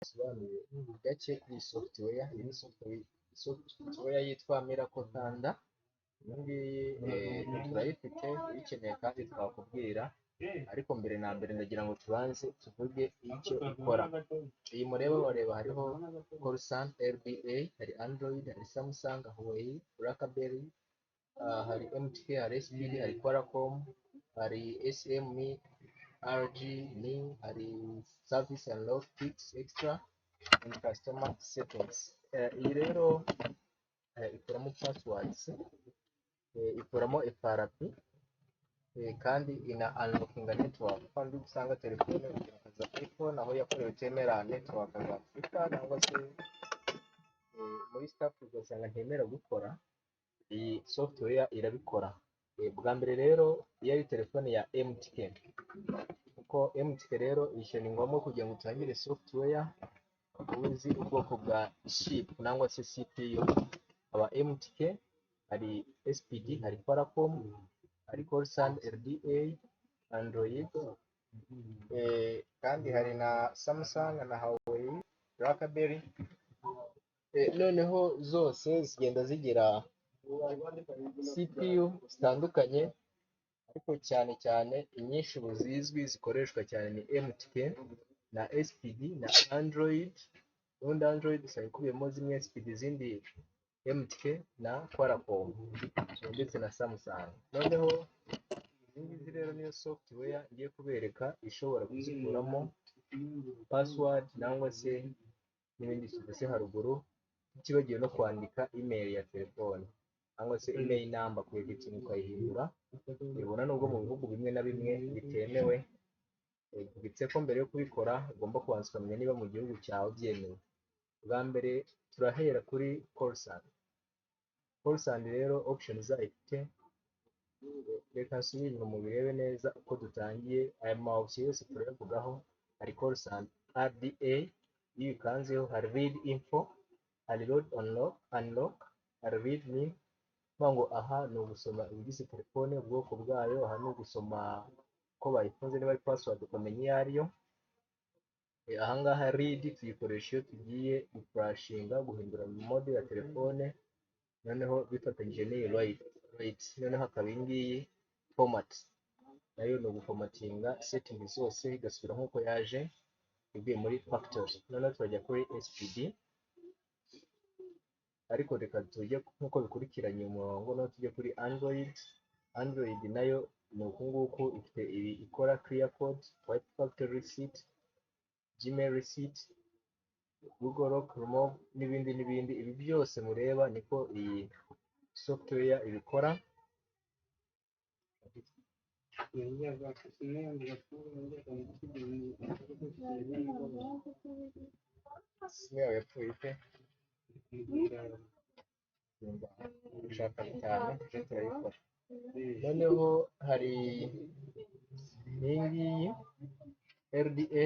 bisobanuye gake kuri software. Iyi ni software yitwa Miracle Tanda. Iyi ngiyi turayifite, uyikeneye kandi twakubwira, ariko mbere na mbere ndagira ngo tubanze tuvuge icyo ikora. Iyi mureba bareba hariho Corsan RBA, hari Android, hari Samsung, Huawei, BlackBerry, hari MTK, hari SPD, hari Qualcomm, hari SME, RG, NIN, hari Service and Log Fix Extra and Customer Settings. Iyi rero ikuramo passwords, ikuramo FRP, kandi ina unlockinga network. Kandi usanga telefone ukaza iPhone aho yakorewe temera network za Afrika cyangwa se muri staff ugasanga ntemera gukora, iyi software irabikora. Bwa mbere rero iyo ari telefone ya MTK, kuko MTK rero ishyira ni ngombwa kugira ngo utangire software uzi ubwoko bwa chip cyangwa se CPU. Aba MTK hari SPD, hari Qualcomm, hari Corsan RDA, Android, kandi hari na Samsung na Huawei, BlackBerry. Noneho zose zigenda zigira CPU zitandukanye, ariko cyane cyane inyinshi ubu zizwi zikoreshwa cyane ni MTK na SPD na Android. Ubundi Android usanga ikubiyemo zimwe SPD, izindi MTK na Qualcomm ndetse na Samsung. Noneho izi ngizi rero niyo software ngiye kubereka ishobora kuzikuramo password cyangwa se n'ibindi tuvuze haruguru, tutibagiwe no kwandika email ya telefone cyangwa se email number, kwiga ikintu ukayihindura. Ubona nubwo mu bihugu bimwe na bimwe bitemewe, bibitse ko mbere yo kubikora ugomba kubanza ukamenya niba mu gihugu cyawe byemewe. Bwa mbere turahera kuri Corsan. Corsan rero option zayo ifite, reka nsubire inyuma mubirebe neza uko dutangiye. Aya ma option yose turayavugaho. Hari Corsan RDA, iyo ukanzeho hari read info, hari load unlock, hari read me, ngo aha ni ugusoma ibigize telefone, ubwoko bwayo. Aha ni ugusoma ko bayifunze, niba ari password ukamenya iyo ariyo. Ahangaha read tuyikoresha iyo tugiye guflashinga, guhindura mode ya telefone, noneho bifatanyije n'iyi write. Noneho hakaba iyi ngiyi format, nayo ni uguformatinga setting zose igasubira nk'uko yaje ivuye muri factory. Noneho turajya kuri SPD, ariko reka tujye nk'uko bikurikiranye umurongo. Noneho tujye kuri Android. Android nayo ni uku nguku, ifite ibi ikora: clear code, wipe factory receipt, Gmail receipt, Google Lock remove n'ibindi n'ibindi. Ibi byose mureba niko iyi software ibikora. Simu yawe yapfuye ite? Ushaka cyane ejo turayikora. Noneho hari iyi ngiyi RDA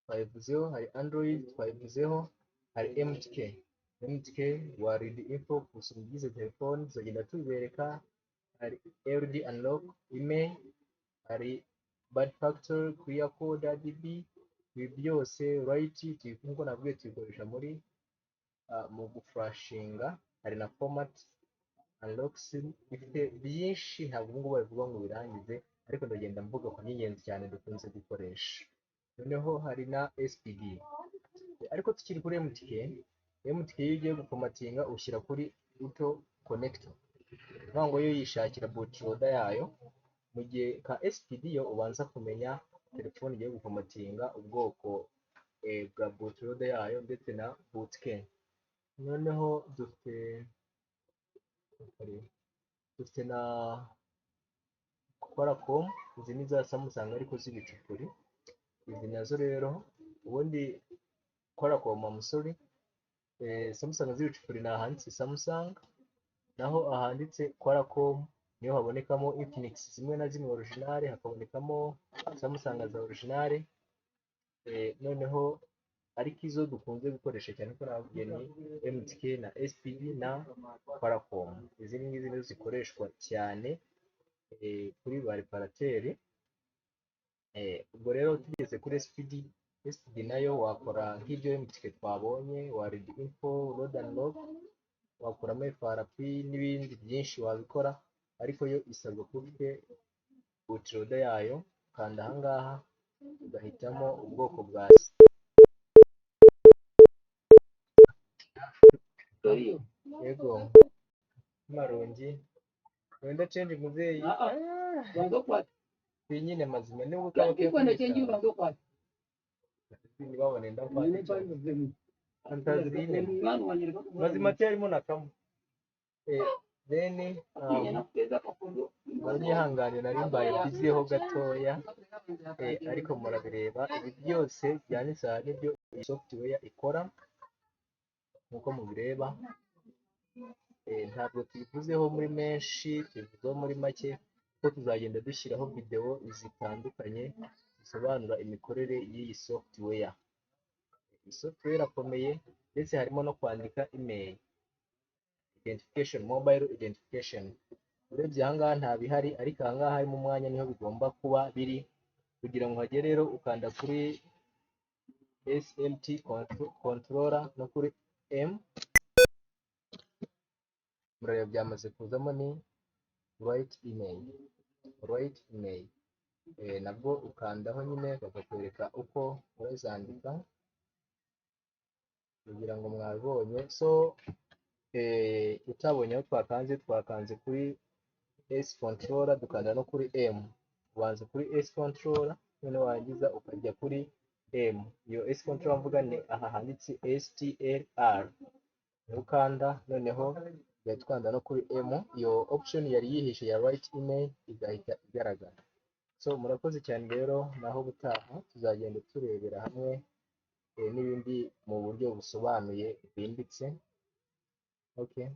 twayivuzeho, hari Android twayivuzeho, hari MTK. MTK wa read info, gusoma ibigize telefone tuzagenda tubibereka. Hari LD unlock, IMEI, hari bad factor, clear code, ADB. Ibi byose write nk'uko nabwiye tuyikoresha muri mu guflashinga. Hari na format, unlock sim. Ifite byinshi ntabwo ubu ngubu babivuga ngo birangize, ariko ndagenda mvuga ku n'ingenzi cyane dukunze gukoresha. Noneho hari na SPD. Ariko tukiri kuri MTK, MTK iyo ugiye guformatinga ushyira kuri auto connector, ngo yo yishakira bootloader yayo. Mu gihe ka SPD yo ubanza kumenya telefone igiye guformatinga, ubwoko bwa bootloader yayo ndetse na bootcamp. Noneho dufite na Qualcomm, izi ni za Samsung ariko z'ibicupuri. Izi nazo rero ubundi Qualcomm amusori, Samsung z'ibicupuri ni ahanditse Samsung, naho ahanditse Qualcomm niho habonekamo Infinix zimwe na zimwe original, hakabonekamo Samsung za original. Noneho ariko izo dukunze gukoresha cyane ko nabwiye ni MTK na SPD na Qualcomm. Izi ngizi nizo zikoreshwa cyane kuri ba reparateri. Ubwo rero tugeze kuri SPD, SPD nayo wakora nk'ibyo MTK twabonye, waridi info, load and log, wakuramo FRP n'ibindi byinshi wabikora, ariko yo isabwa kuba ufite bootloader yayo. Kanda ahangaha ugahitamo ubwoko bwa yego marongi wenda change muzeyi nyine mazima niba utabake babone ndamfanye antazirine mazima cyarimo nakamo then banyihangane nari mbaye biziho gatoya, ariko murabireba ibi byose byanditse aha nibyo iyi software ikora nkuko mubireba. Ntabwo tubivuzeho muri menshi, tubivuzeho muri make kuko tuzagenda dushyiraho video zitandukanye zisobanura imikorere y'iyi software. Iyi software irakomeye ndetse harimo no kwandika email identification, mobile identification. Urebye ahangaha nta bihari, ariko ahangaha harimo umwanya niho bigomba kuba biri. Kugira ngo hagere rero ukanda kuri SMT controller no kuri M, murareba byamaze kuzamo ni write email. Nabwo ukandaho nyine bakakwereka uko urazandika kugira ngo mwabonye. So utabonye aho twakanze kuri S controller, dukanda no kuri M. Ubanza kuri S controller, none warangiza ukajya kuri M. Iyo S controller mvuga ni aha handitse STLR, ukanda noneho ugahita ukanda no kuri M. Iyo option yari yihishe ya write email igahita igaragara. So murakoze cyane rero, naho butaha tuzagenda turebera hamwe n'ibindi mu buryo busobanuye bwimbitse. Okay.